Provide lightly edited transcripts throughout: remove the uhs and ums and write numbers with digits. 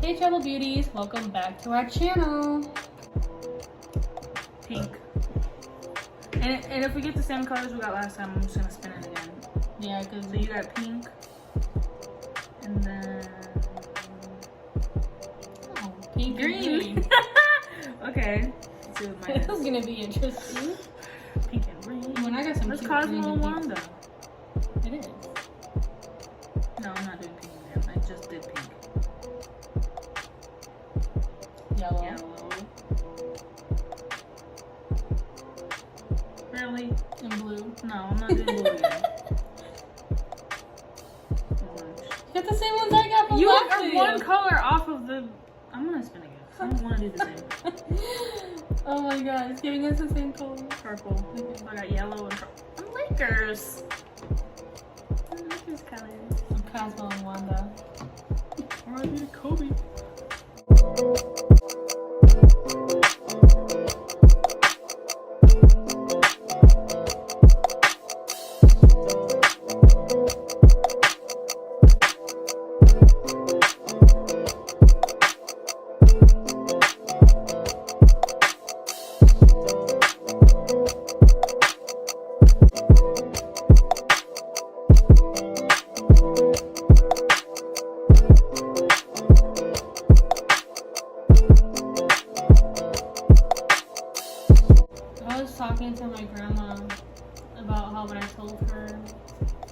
Hey Travel Beauties, welcome back to our channel. Pink. And if we get the same colors we got last time, I'm just gonna spin it again. Yeah, because So you got pink. And then pink green. and Okay. Let's see what mine This is gonna be interesting. Pink and green. When I got some Let's cute Cosmo green and and Wanda. It is. No, I'm not doing pink again. I just did pink. Yellow. Yellow. Really? And blue. No, I'm not doing blue again. You got the same ones I got from You last are video. one color off of the. I'm gonna spin again. I don't want to do the same. Oh my god, it's giving us the same color. Purple. So I got yellow and purple. I'm Lakers. I'm Lakers colors. I'm Cosmo and Wanda. Or I'll be Kobe. I was talking to my grandma about how when I told her,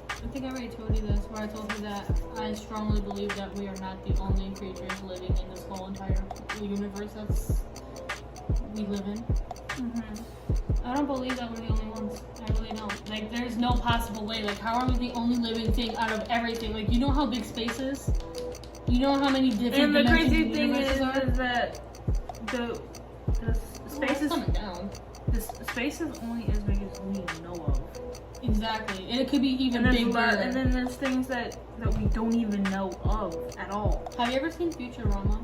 I think I already told you this, where I told her that I strongly believe that we are not the only creatures living in this whole entire universe that's we live in. I don't believe that we're the only ones. I really don't. Like, there's no possible way. Like, how are we the only living thing out of everything? Like, you know how big space is? You know how many different And the dimensions crazy thing universes are? is that the space is coming down. the space is only as big as we know of. Exactly. And it could be even And bigger. and then there's things that we don't even know of at all. Have you ever seen Futurama?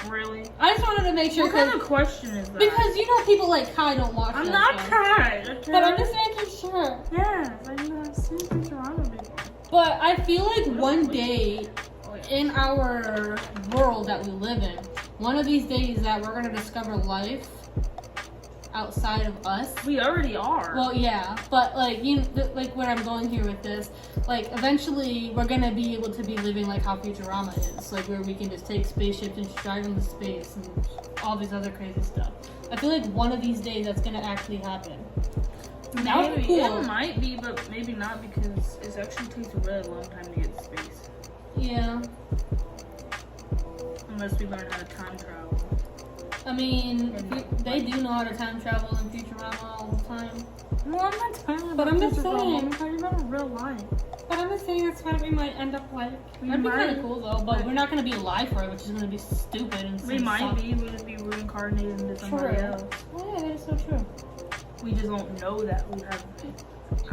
Really? I just wanted to make sure What kind of question is that? because you know people like Kai don't watch I'm that not stuff. Kai. Okay? But I'm just making sure. Yes, I know. I've seen Futurama before. But I feel like one day Oh, yeah. in our world that we live in, one of these days that we're gonna discover life outside of us. We already are. Well, yeah, but like like where I'm going here with this, like eventually we're gonna be able to be living like how Futurama is, like where we can just take spaceships and just drive into space and all this other crazy stuff. I feel like one of these days that's gonna actually happen. That would be Maybe. cool. It might be, but maybe not because it actually takes a really long time to get to space. Yeah, Unless we learn how to time travel. I mean they do know how to time travel in Futurama all the time. No, I'm not talking about But I'm just Futurama. saying. I'm talking about real life. But I'm just saying that's what we might end up like. We That'd be might. kind of cool though, but we're not gonna be alive for it, which is gonna be stupid and We might be. We'll just be reincarnated into somebody True. else. Oh yeah, that is so true. We just don't know that we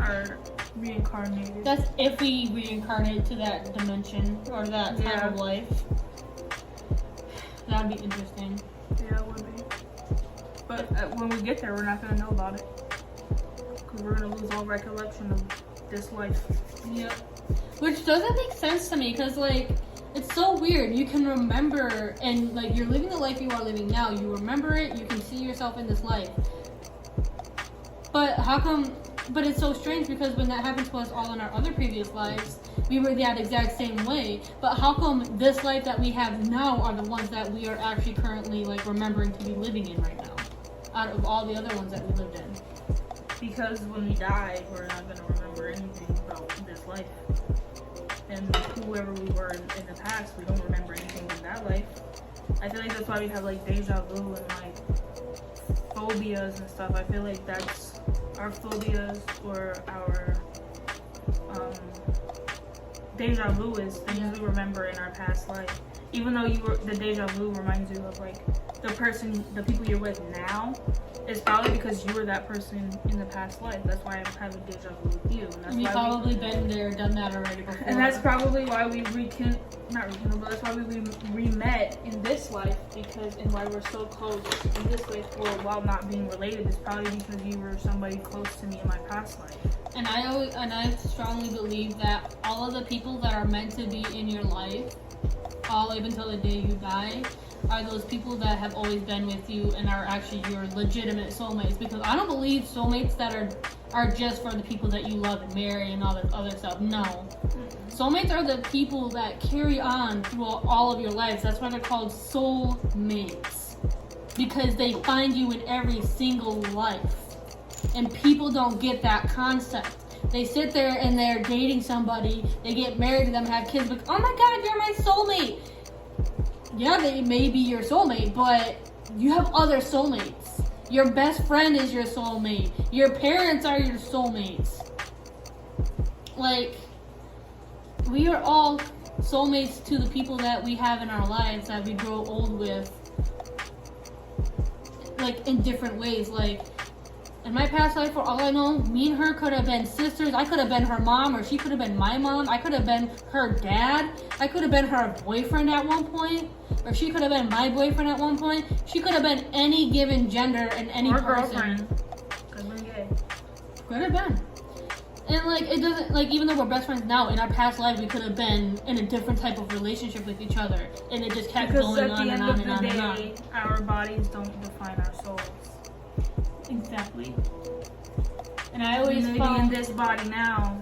are reincarnated. That's if we reincarnate to that dimension or that time Yeah. of life. That would be interesting. Yeah, it would be. But when we get there, we're not going to know about it. Because we're going to lose all recollection of this life. Yep. Which doesn't make sense to me because, like, it's so weird. You can remember, and, like, you're living the life you are living now. You remember it, you can see yourself in this life. But how come, but it's so strange because when that happened to us all in our other previous lives, we were that exact same way. But how come this life that we have now are the ones that we are actually currently, like, remembering to be living in right now? Out of all the other ones that we lived in. Because when we die, we're not going to remember anything about this life. And whoever we were in the past, we don't remember anything in that life. I feel like that's why we have like deja vu and like phobias and stuff. I feel like that's our phobias or our deja vu is things we remember in our past life. Even though the deja vu reminds you of like the people you're with now, it's probably because you were that person in the past life. That's why I'm having deja vu with you. And that's We've why probably been there, done that already before. and that's probably why we but that's why we re-met in this life, because and why we're so close in this life, or while not being related, is probably because you were somebody close to me in my past life. And I strongly believe that all of the people that are meant to be in your life all up until the day you die are those people that have always been with you and are actually your legitimate soulmates. Because I don't believe soulmates that are just for the people that you love and marry and all that other stuff. No. Soulmates are the people that carry on through all of your lives. That's why they're called soulmates. Because they find you in every single life. And people don't get that concept. They sit there and they're dating somebody, they get married to them, have kids, but oh my god, you're my soulmate. Yeah, they may be your soulmate, but you have other soulmates. Your best friend is your soulmate. Your parents are your soulmates. Like, we are all soulmates to the people that we have in our lives that we grow old with. Like, in different ways. Like, in my past life, for all I know, me and her could have been sisters. I could have been her mom, or she could have been my mom. I could have been her dad. I could have been her boyfriend at one point. Or she could have been my boyfriend at one point. She could have been any given gender and any or person. Girlfriend. Could have been gay. Could have been. And, like, it doesn't, like, even though we're best friends now, in our past life, we could have been in a different type of relationship with each other. And it just kept going on and on and on and on. Because at the end of the day, our bodies don't define our souls. Exactly. And I always we may be in this body now,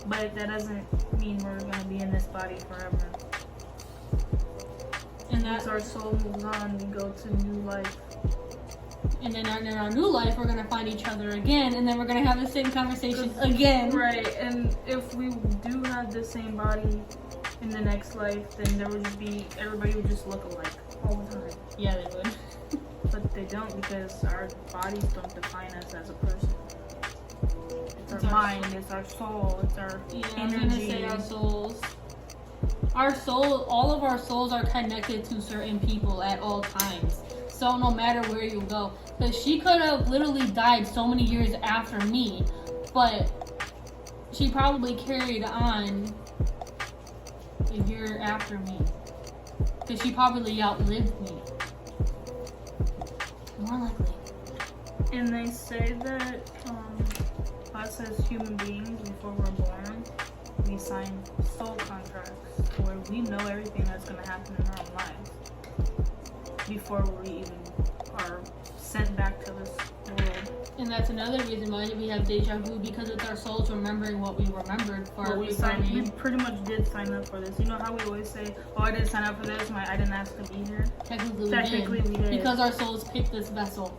but that doesn't mean we're going to be in this body forever. And as our soul moves on, we go to new life. And then in our new life, we're going to find each other again, and then we're going to have the same conversation again. Right, and if we do have the same body in the next life, then there would just be, everybody would just look alike all the time. Yeah, they would. But they don't, because our bodies don't define us as a person. It's our mind, it's our soul, it's our energy. I was going to say our souls. Our soul, all of our souls are connected to certain people at all times. So no matter where you go. Because she could have literally died so many years after me, but she probably carried on a year after me. Because she probably outlived me. More likely. And they say that us as human beings, before we're born, we sign soul contracts where we know everything that's going to happen in our own lives before we even are sent back to this world. And that's another reason why we have deja vu, because it's our souls remembering what we remembered for we pretty much did sign up for this. You know how we always say, oh, I didn't sign up for this, I didn't ask to be here? Technically we did. Because our souls picked this vessel.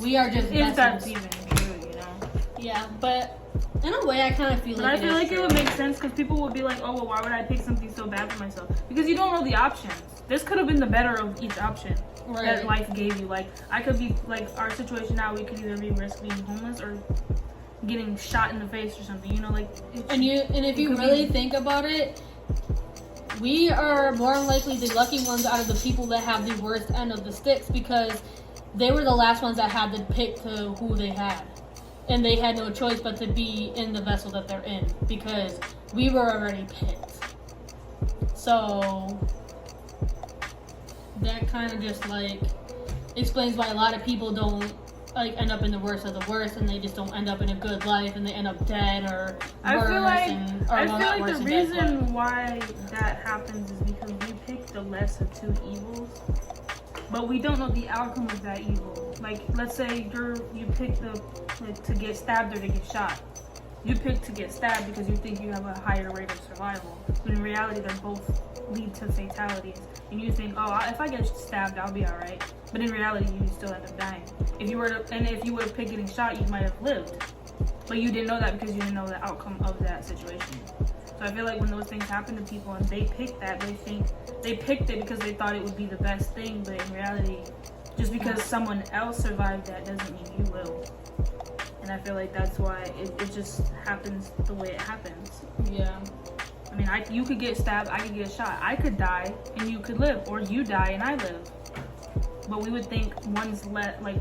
We are just if vessels. that's even true, you know? Yeah, but in a way I kind of feel but like I feel like it would make sense, because people would be like, oh, well, why would I pick something so bad for myself? Because you don't know the options. This could have been the better of each option that life gave you. Like, I could be, like, our situation now, we could either be risk being homeless or getting shot in the face or something, you know, like. And if you really think about it, we are more than likely the lucky ones out of the people that have the worst end of the sticks, because they were the last ones that had to pick to who they had. And they had no choice but to be in the vessel that they're in, because we were already picked. So that kind of just, like, explains why a lot of people don't, like, end up in the worst of the worst, and they just don't end up in a good life, and they end up dead or I feel like the reason why that happens is because we pick the less of two evils, but we don't know the outcome of that evil. Like, let's say you pick to get stabbed or to get shot. You pick to get stabbed because you think you have a higher rate of survival. But in reality, they both lead to fatalities. And you think, oh, if I get stabbed, I'll be alright. But in reality, you still end up dying. If you would have picked getting shot, you might have lived. But you didn't know that because you didn't know the outcome of that situation. So I feel like when those things happen to people and they pick that, they think they picked it because they thought it would be the best thing. But in reality, just because someone else survived that doesn't mean you will. And I feel like that's why it just happens the way it happens. Yeah. I mean, you could get stabbed, I could get shot. I could die and you could live, or you die and I live. But we would think one's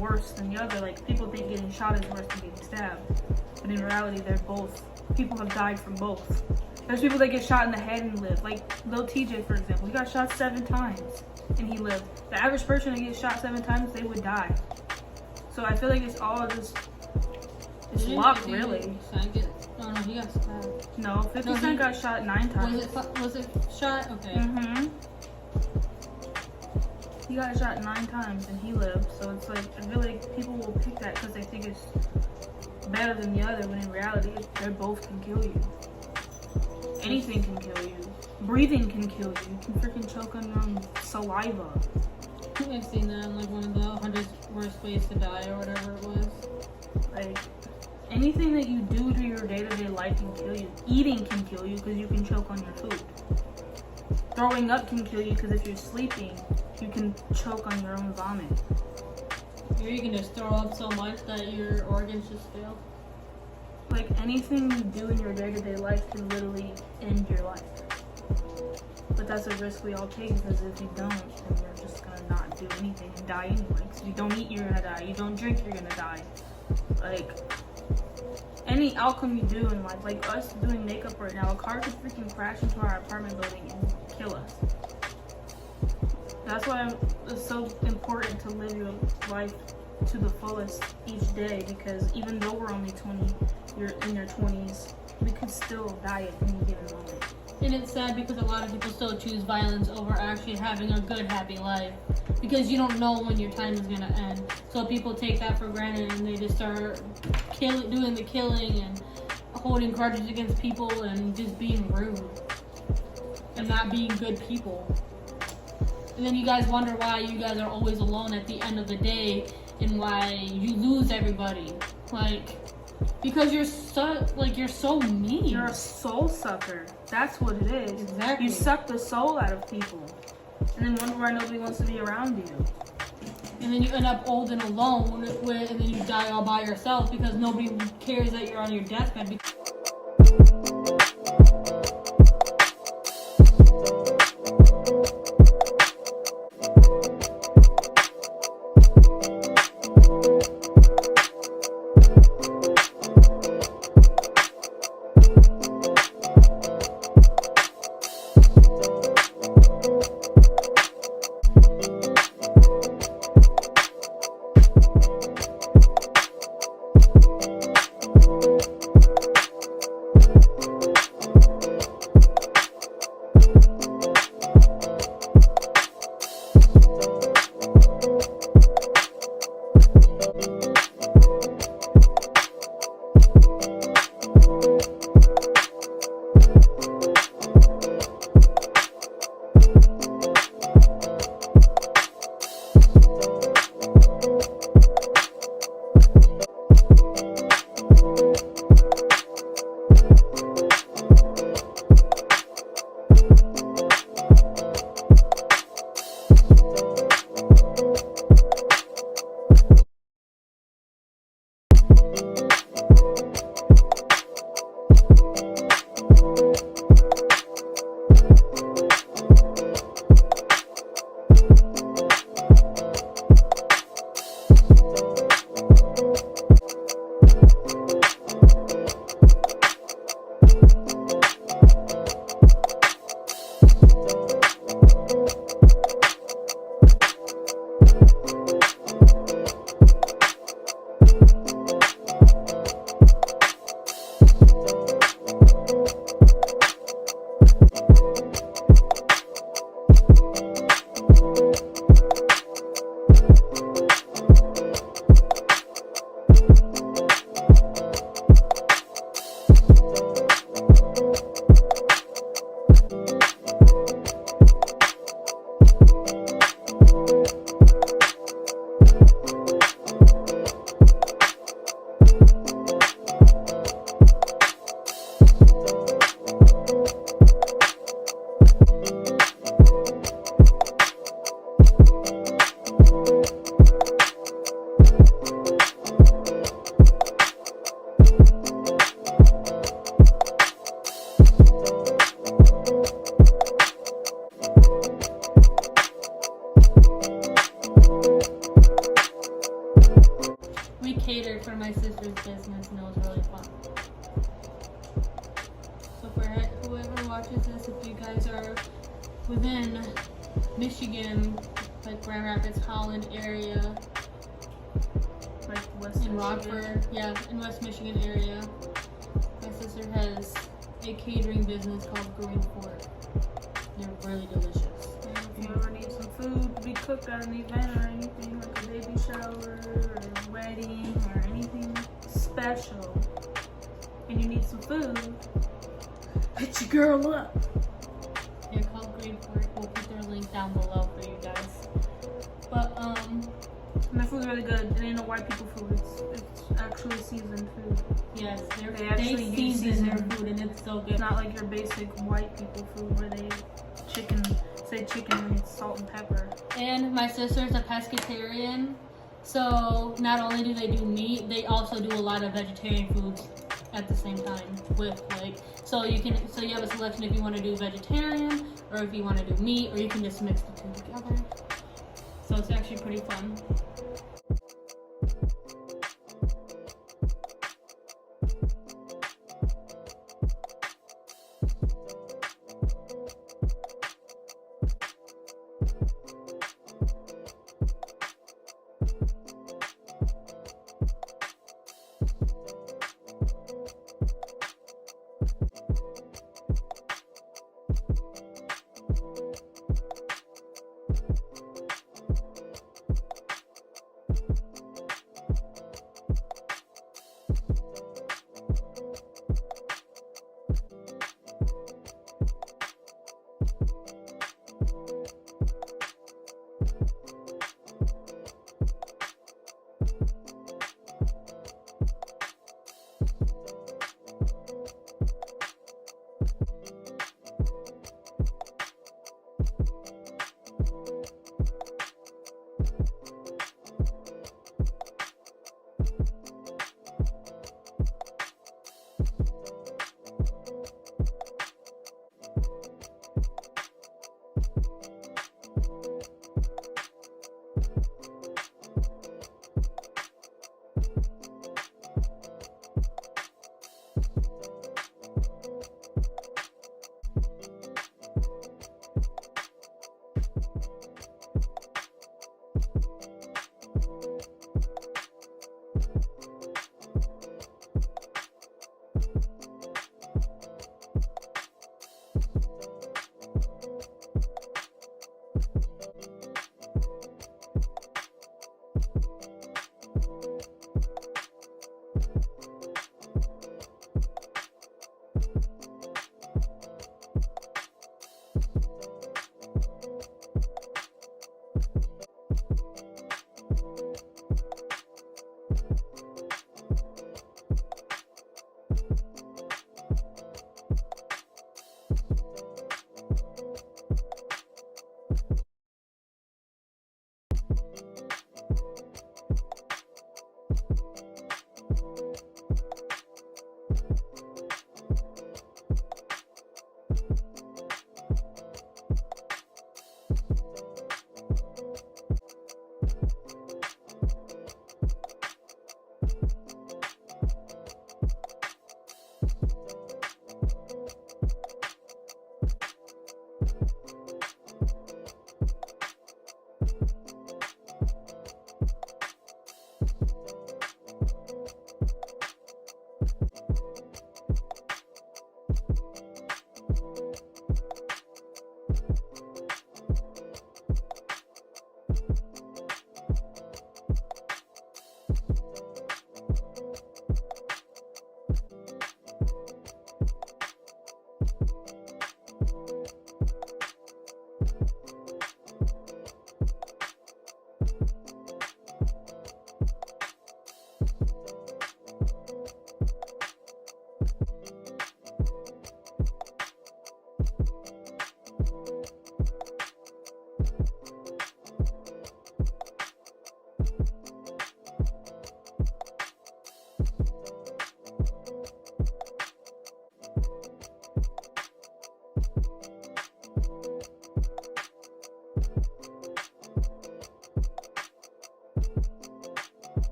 worse than the other. Like, people think getting shot is worse than getting stabbed. But in reality, they're both. People have died from both. There's people that get shot in the head and live. Like Lil TJ, for example. He got shot 7 times and he lived. The average person that gets shot 7 times, they would die. So I feel like it's all just... It's luck, really. Oh no, he got stabbed. No, 50 Cent got shot 9 times. Was it shot? Okay. Mm-hmm. he got shot 9 times and he lived. So it's like, I feel like people will pick that because they think it's better than the other, when in reality, they both can kill you. Anything can kill you. Breathing can kill you. You can freaking choke on your own saliva. I've seen that in like one of the 100 worst ways to die or whatever it was. Like, anything that you do to your day-to-day life can kill you. Eating can kill you because you can choke on your food. Throwing up can kill you because if you're sleeping, you can choke on your own vomit. Or you can just throw up so much that your organs just fail. Like, anything you do in your day-to-day life can literally end your life. But that's a risk we all take, because if you don't, then you're just gonna not do anything and die anyway. Because if you don't eat, you're gonna die. You don't drink, you're gonna die. Like, any outcome you do in life, like us doing makeup right now, a car could freaking crash into our apartment building and kill us. That's why it's so important to live your life to the fullest each day, because even though we're only 20, you're in your 20s, we could still die at any given moment. And it's sad because a lot of people still choose violence over actually having a good, happy life. Because you don't know when your time is going to end. So people take that for granted and they just start doing the killing and holding grudges against people and just being rude. And not being good people. And then you guys wonder why you guys are always alone at the end of the day and why you lose everybody. Like, because you're so mean. You're a soul sucker. That's what it is. Exactly. You suck the soul out of people. And then wonder why nobody wants to be around you. And then you end up old and alone, and then you die all by yourself because nobody cares that you're on your deathbed. For my sister's business, and it was really fun. So for whoever watches this, if you guys are within Michigan, like Grand Rapids, Holland area, like West in Rockford, yeah, in West Michigan area, my sister has a catering business called Green Fort. They're really delicious. And if you ever need some food to be cook at an event or anything, like a baby shower or a wedding or anything special, and you need some food, hit your girl up. They're called Green Fork. We'll put their link down below for you guys. But And that food's really good. It ain't no white people food. It's actually seasoned food. yes, They actually use season their seasoning. food and it's so good. It's not like your basic white people food where they say chicken and it's salt and pepper. And my sister's a pescatarian, so not only do they do meat, they also do a lot of vegetarian foods at the same time. With like, so you have a selection if you want to do vegetarian or if you want to do meat, or you can just mix the two together. So it's actually pretty fun.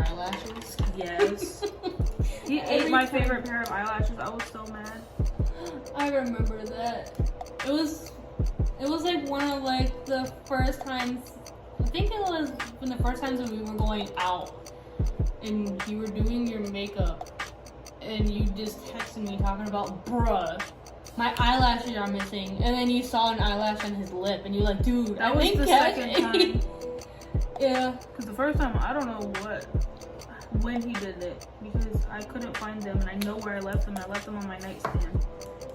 eyelashes? Yes. He ate my favorite pair of eyelashes. I was so mad. I remember that. It was like one of like the first times. I think it was one of the first times when we were going out, and you were doing your makeup, and you just texted me talking about, bruh, my eyelashes are missing, and then you saw an eyelash on his lip, and you're like, dude, That was the second time. Yeah. Because the first time, I don't know when he did it, because I couldn't find them, and I know where I left them. I left them on my nightstand,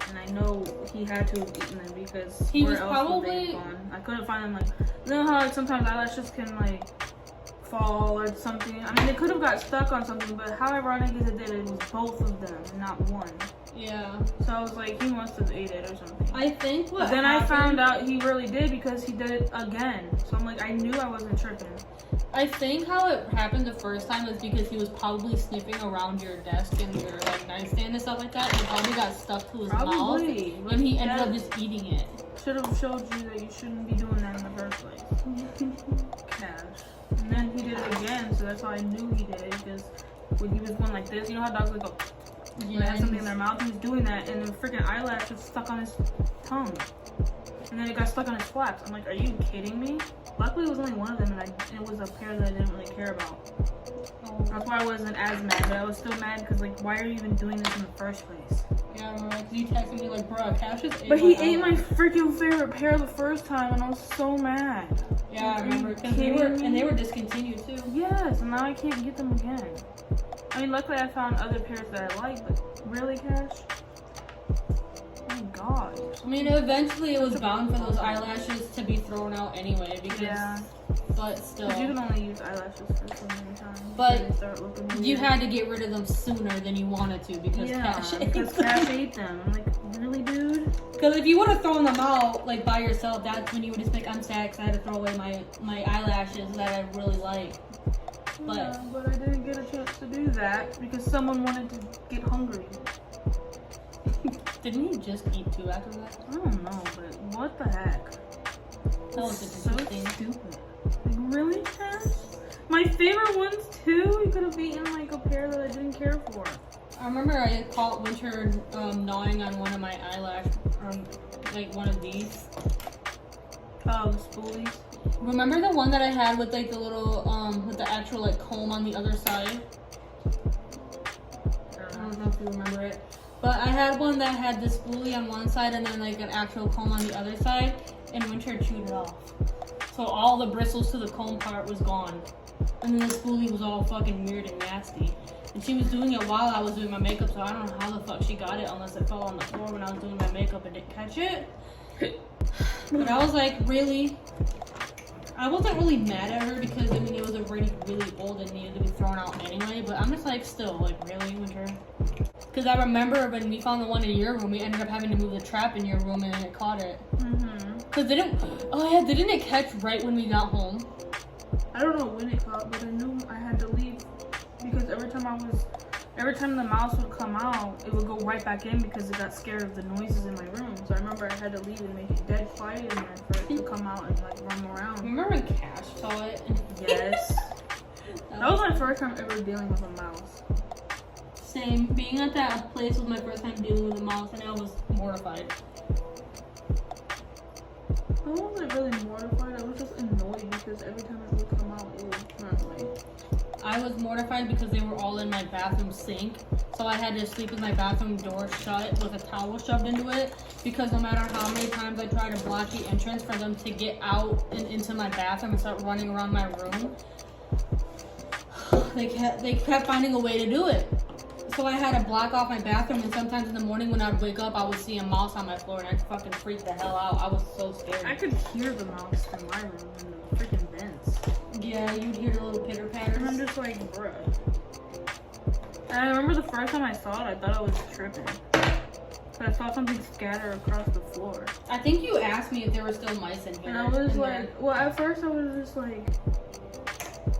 and I know he had to have eaten them because He where was else probably. would they have gone? I couldn't find them. Like, you know how like sometimes eyelashes can like fall or something. I mean, they could have got stuck on something, but how ironic is it that it was both of them and not one? Yeah. So I was like, he must have ate it or something. I think what. But then happened, I found out he really did because he did it again. So I'm like, I knew I wasn't tripping. I think how it happened the first time was because he was probably sniffing around your desk and your like nightstand and stuff like that, and it probably got stuck to his mouth, and he ended up just eating it. Should have showed you that you shouldn't be doing that in the first place. Cash. And then he did it again, so that's how I knew he did it, because when he was going like this, you know how dogs like go, when they have something in their mouth, he was doing that, and the freaking eyelash was stuck on his tongue. And then it got stuck on his flaps. I'm like, are you kidding me? Luckily, it was only one of them, and it was a pair that I didn't really care about. Oh. That's why I wasn't as mad, but I was still mad because, like, why are you even doing this in the first place? Yeah, I remember, like, you texted me like, bro, Cash just ate But he my ate my eyelash. freaking favorite pair the first time, and I was so mad. Yeah, I remember, because Kidding me? they were discontinued too. Yes, and now I can't get them again. I mean, luckily I found other pairs that I like, but really, Cash? Oh my god. I mean, eventually it was bound for those eyelashes to be thrown out anyway, because, Yeah. but still. Because you can only use eyelashes for so many times. But They start looking weird. you had to get rid of them sooner than you wanted to because Cash ate because them. Cash ate them. I'm like, really, dude? Because if you would have thrown them out like by yourself, that's when you would just think I'm sad because I had to throw away my eyelashes that I really like. But Yeah, but I didn't get a chance to do that because someone wanted to get hungry. didn't you just eat two after that? I don't know, but what the heck? That was just So interesting. stupid. Like, really, Cash? My favorite ones too? You could have eaten like a pair that I didn't care for. I remember I caught Winter gnawing on one of my eyelash, like one of these. Oh, the spoolies. Remember the one that I had with like the little with the actual like comb on the other side? I don't know if you remember it. But I had one that had the spoolie on one side and then like an actual comb on the other side, and Winter chewed it off. So all the bristles to the comb part was gone. And then the spoolie was all fucking weird and nasty. And she was doing it while I was doing my makeup, so I don't know how the fuck she got it unless it fell on the floor when I was doing my makeup and didn't catch it. But I was like, really? I wasn't really mad at her because I mean it was already really old and needed to be thrown out anyway, but I'm just like, still, like, really, Winter? Because I remember when we found the one in your room, we ended up having to move the trap in your room and it caught it. Because didn't it catch right when we got home? I don't know when it caught, but I knew I had to leave because every time the mouse would come out, it would go right back in because it got scared of the noises in my room. So I remember I had to leave and make it dead quiet in there for it to come out and like run around. Remember when Cash saw it? Yes. That was my first time ever dealing with a mouse. Same. Being at that place was my first time dealing with a mouse, and I was mortified. I wasn't really mortified, I was just annoyed because every time it would come out, it would run away. I was mortified because they were all in my bathroom sink, so I had to sleep with my bathroom door shut with a towel shoved into it, because no matter how many times I tried to block the entrance for them to get out and into my bathroom and start running around my room, they kept finding a way to do it. So I had to block off my bathroom, and sometimes in the morning when I'd wake up, I would see a mouse on my floor, and I'd fucking freak the hell out. I was so scared. I could hear the mouse from my room in the freaking vents. Yeah, you'd hear the little pitter patters. And I'm just like, bruh. And I remember the first time I saw it, I thought I was tripping. But I saw something scatter across the floor. I think you asked me if there were still mice in here. And I was in like, well, at first I was just like,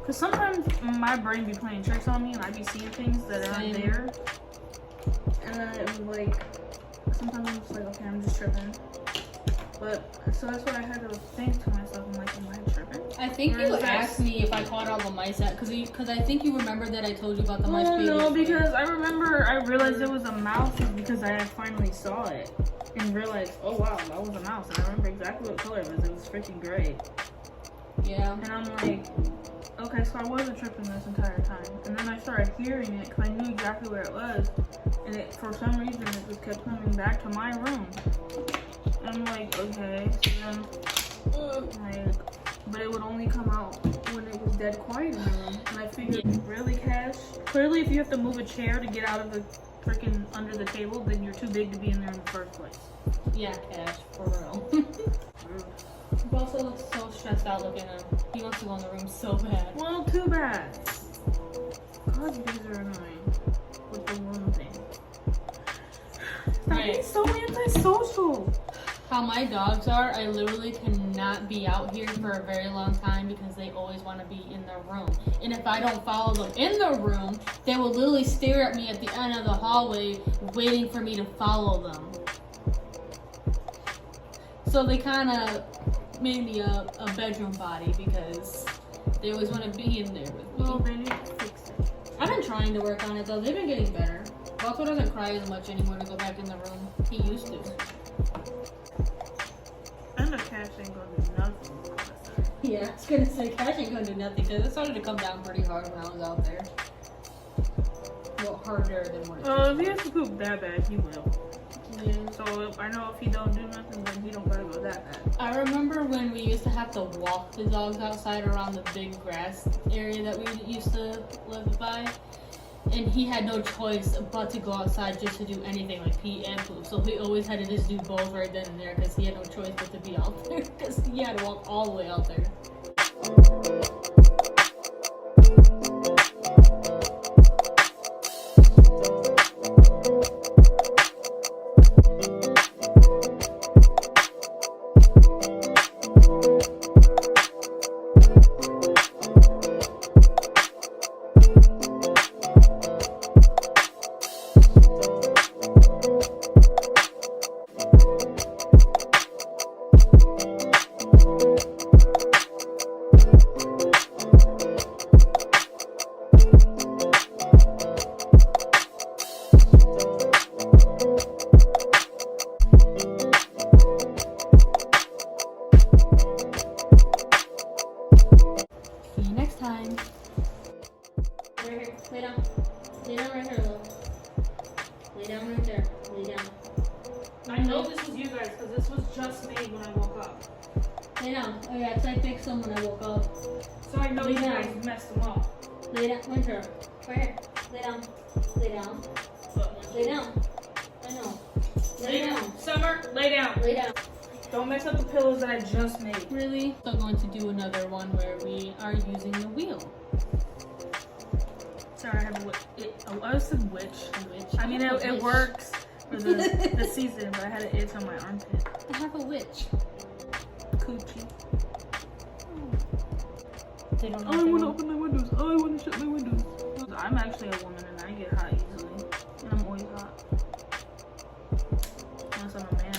because sometimes my brain be playing tricks on me and I be seeing things that aren't there. And then it was like, sometimes I'm just like, okay, I'm just tripping. But, so that's what I had to think to myself. I'm like, am I tripping? I think Or you is that- asked me if I caught brought all the mice at? Because I think you remember that I told you about the mice. No, because I remember I realized it was a mouse because I had finally saw it and realized, oh wow, that was a mouse. And I remember exactly what color it was. It was freaking gray. Yeah. And I'm like, okay, so I wasn't tripping this entire time. And then I started hearing it because I knew exactly where it was. And it, for some reason, it just kept coming back to my room. And I'm like, okay. So then, like, but it would only come out when it was dead quiet in the room. And I figured, really, Cash? Clearly, if you have to move a chair to get out of the freaking under the table, then you're too big to be in there in the first place. Yeah, Cash, for real. He also looks so stressed out looking at him. He wants to go in the room so bad. Well, too bad. God, you guys are annoying with the one thing. Stop being so antisocial. How my dogs are, I literally cannot be out here for a very long time because they always want to be in their room. And if I don't follow them in the room, they will literally stare at me at the end of the hallway waiting for me to follow them. So they kind of made me a bedroom body because they always want to be in there with me. Well, they need to fix it. I've been trying to work on it though. They've been getting better. Balto doesn't cry as much anymore to go back in the room. He used to. I know Cash ain't gonna do nothing. Yeah, I was gonna say Cash ain't gonna do nothing because it started to come down pretty hard when I was out there. Well, harder than what it If he has to poop that bad, he will. Yeah. So I know if he don't do nothing, then he don't gotta go that bad. I remember when we used to have to walk the dogs outside around the big grass area that we used to live by. And he had no choice but to go outside just to do anything like pee and poop. So he always had to just do both right then and there because he had no choice but to be out there because he had to walk all the way out there. Lay down. Lay down right here, love. Lay down right there. Lay down. I know this was you guys because this was just made when I woke up. Lay down. Oh yeah, because I fixed them when I woke up. So I know you guys messed them up. Lay down. Winter. Right here. Lay down. Lay down. Lay down. I know. Lay down. Summer, lay down. Lay down. Don't mess up the pillows that I just made. Really? So going to do another one where we are using the wheel. Sorry, I have a witch. I said witch. I mean, it works for the season, but I had an itch on my armpit. I have a witch. Coochie. They don't I want to open my windows. I want to shut my windows. I'm actually a woman and I get hot easily. And I'm always hot. Unless I'm a man.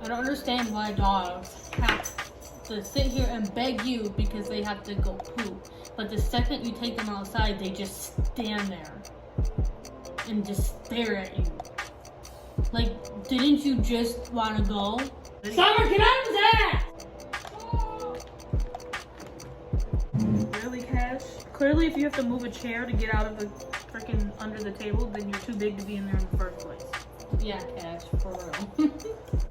I don't understand why dogs have to sit here and beg you because they have to go poop. But the second you take them outside, they just stand there and just stare at you. Like, didn't you just want to go? Summer, get out of that! Really, Cash? Clearly, if you have to move a chair to get out of the freaking under the table, then you're too big to be in there in the first place. Yeah, Cash, for real.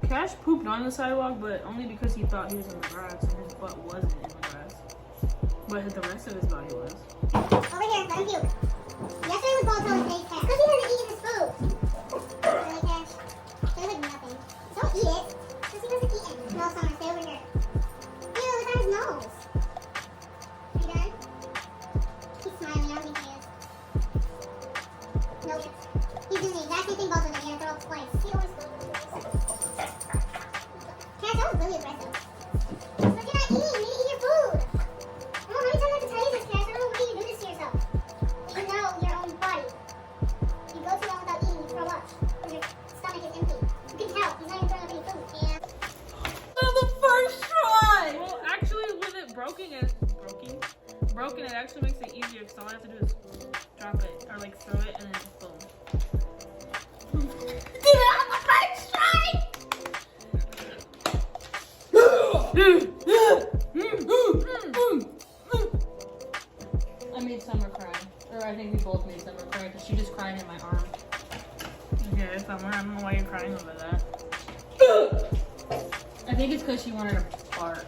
Cash pooped on the sidewalk, but only because he thought he was in the grass and his butt wasn't in the grass. But the rest of his body was. Over here, let him puke. Yesterday was Balto and today's Cash. Because he hasn't eaten his food. Really, Cash? There's like nothing. Don't eat it. Because he doesn't eat it. No, Summer, stay over here. Ew, look at his nose. Are you done? He's smiling. I don't think he is. Nope. He's doing the exact same thing Balto did. He had to throw up twice. He always goes with this. Cash, that was really aggressive. Look, you're not eating. You need to eat your food. Oh, how many times I have to tell you this, Cash? I don't know why you do this to yourself. You know your own body. You go too long without eating, you throw up. Or your stomach is empty. You can tell. He's not even throwing up any food. Yeah. Son of a actually makes it easier because all I have to do is drop it or like throw it and then just boom. Did it on the first try? I made Summer cry. Or I think we both made Summer cry because she just cried in my arm. Okay, Summer, I don't know why you're crying over that. I think it's because she wanted to bark.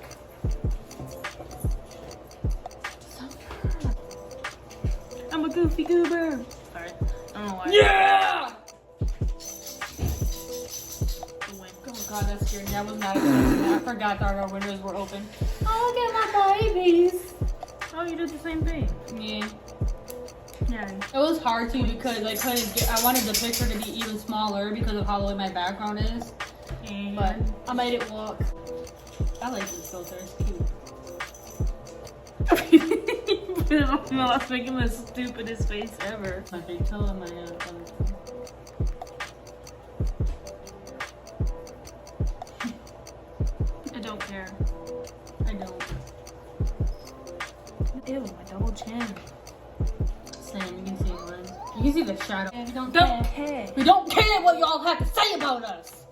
I'm a goofy goober. Sorry. I don't know why. Yeah! The wind. Oh god, that scared me. I was not expecting that. I forgot that our windows were open. Oh, look at my babies. Oh, you did the same thing. Yeah. Yeah. It was hard to because I couldn't get. I wanted the picture to be even smaller because of how the way my background is. And But I made it walk. I like this filter. It's cute. no, I was making the stupidest face ever. My big toe and my I don't care. I don't. Ew, my double chin. Same. You can see mine. You can see the shadow. Yeah, we don't Don't care. care. We don't care what y'all have to say about us.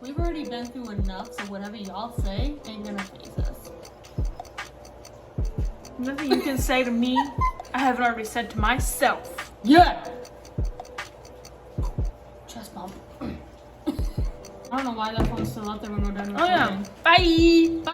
We've already been through enough, so whatever y'all say ain't gonna faze us. Nothing you can say to me, I haven't already said to myself. Yeah. Chest bump. I don't know why that phone's still up there when we're done Oh recording. yeah. Bye.